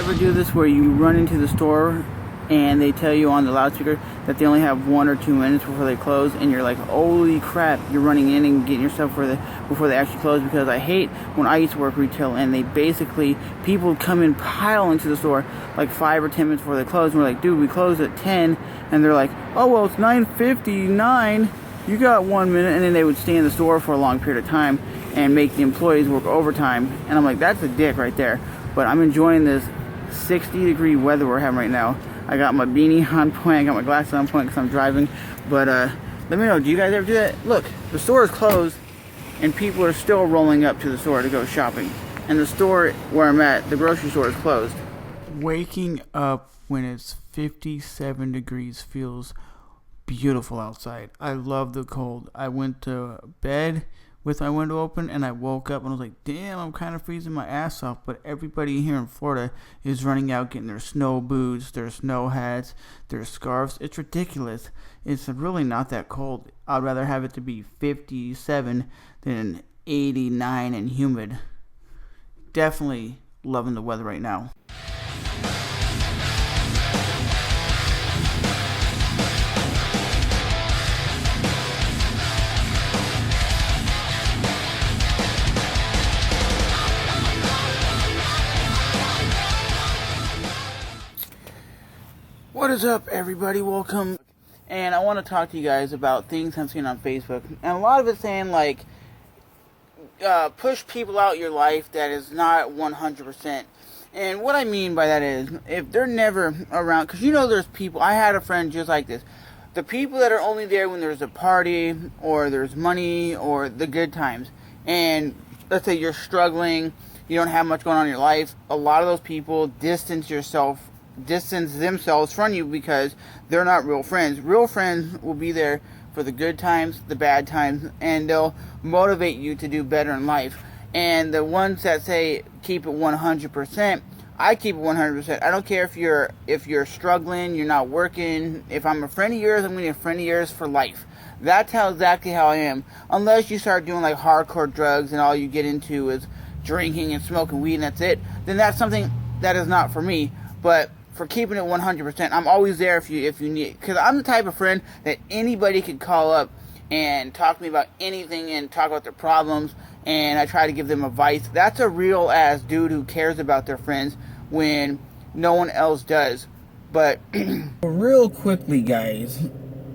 ever do this where you run into the store and they tell you on the loudspeaker that they only have 1 or 2 minutes before they close, and you're like, holy crap, you're running in and getting yourself before they actually close? Because I hate when I used to work retail and people come in pile into the store like 5 or 10 minutes before they close, and we're like, dude, we close at 10, and they're like, oh well, it's 9:59, you got 1 minute, and then they would stay in the store for a long period of time and make the employees work overtime, and I'm like, that's a dick right there. But I'm enjoying this 60-degree weather we're having right now. I got my beanie on point, I got my glasses on point because I'm driving. But let me know, do you guys ever do that? Look, the store is closed and people are still rolling up to the store to go shopping. And the store where I'm at, the grocery store, is closed. Waking up when it's 57 degrees feels beautiful outside. I love the cold. I went to bed with my window open and I woke up and I was like, damn, I'm kind of freezing my ass off. But everybody here in Florida is running out getting their snow boots, their snow hats, their scarves. It's ridiculous. It's really not that cold. I'd rather have it to be 57 than 89 and humid. Definitely loving the weather right now. What is up, everybody? Welcome. And I want to talk to you guys about things I'm seeing on Facebook. And a lot of it's saying, like, push people out your life that is not 100%. And what I mean by that is, if they're never around, because you know there's people, I had a friend just like this. The people that are only there when there's a party, or there's money, or the good times. And let's say you're struggling, you don't have much going on in your life. A lot of those people distance themselves from you because they're not real friends. Real friends will be there for the good times, the bad times, and they'll motivate you to do better in life. And the ones that say keep it 100%, I keep it 100%. I don't care if you're struggling, you're not working. If I'm a friend of yours, I'm going to be a friend of yours for life. That's exactly how I am. Unless you start doing like hardcore drugs and all you get into is drinking and smoking weed and that's it, then that's something that is not for me. But for keeping it 100%, I'm always there if you need, because I'm the type of friend that anybody could call up and talk to me about anything and talk about their problems, and I try to give them advice. That's a real ass dude who cares about their friends when no one else does. But real quickly, guys,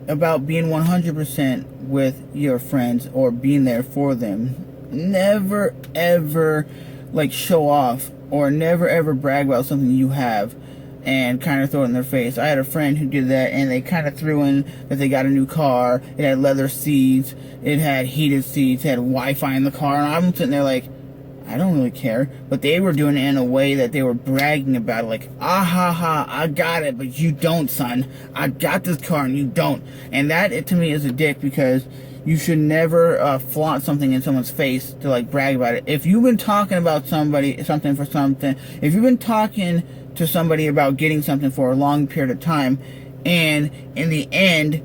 about being 100% with your friends or being there for them, never ever like show off or never ever brag about something you have and kind of throw it in their face. I had a friend who did that, and they kind of threw in that they got a new car. It had leather seats, it had heated seats, it had Wi-Fi in the car, and I'm sitting there like, I don't really care. But they were doing it in a way that they were bragging about it, like, ah ha ha, I got it, but you don't, son. I got this car and you don't. And that, to me, is a dick, because you should never flaunt something in someone's face to like brag about it. If you've been talking about something for something, if you've been talking to somebody about getting something for a long period of time, and in the end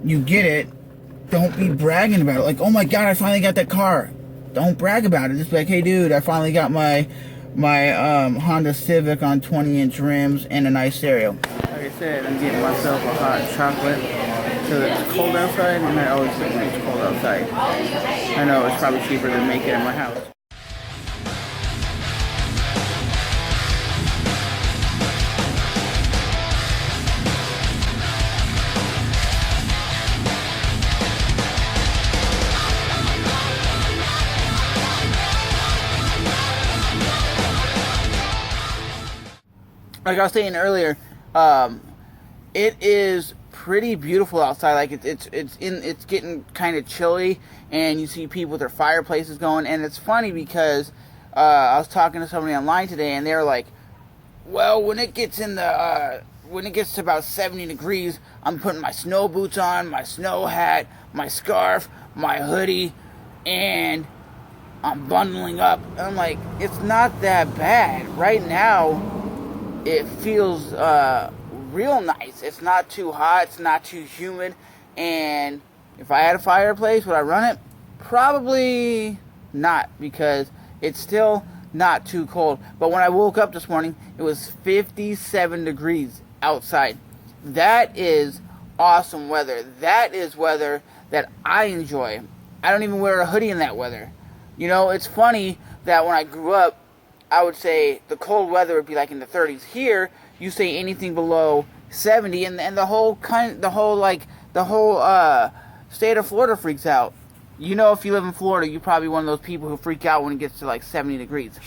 you get it, don't be bragging about it like, oh my god, I finally got that car. Don't brag about it. Just be like, hey dude, I finally got my Honda Civic on 20-inch rims and a nice stereo. Like I said, I'm getting myself a hot chocolate because it's cold outside, and I always think when it's cold outside. I know it's probably cheaper than make it in my house. Like I was saying earlier, it is pretty beautiful outside. Like it's getting kind of chilly, and you see people with their fireplaces going. And it's funny because I was talking to somebody online today, and they're like, "Well, when it gets to about 70 degrees, I'm putting my snow boots on, my snow hat, my scarf, my hoodie, and I'm bundling up." And I'm like, it's not that bad right now. It feels real nice. It's not too hot. It's not too humid. And if I had a fireplace, would I run it? Probably not, because it's still not too cold. But when I woke up this morning, it was 57 degrees outside. That is awesome weather. That is weather that I enjoy. I don't even wear a hoodie in that weather. You know, it's funny that when I grew up, I would say the cold weather would be like in the 30s. Here, you say anything below 70, and the whole state of Florida freaks out. You know, if you live in Florida, you're probably one of those people who freak out when it gets to like 70 degrees.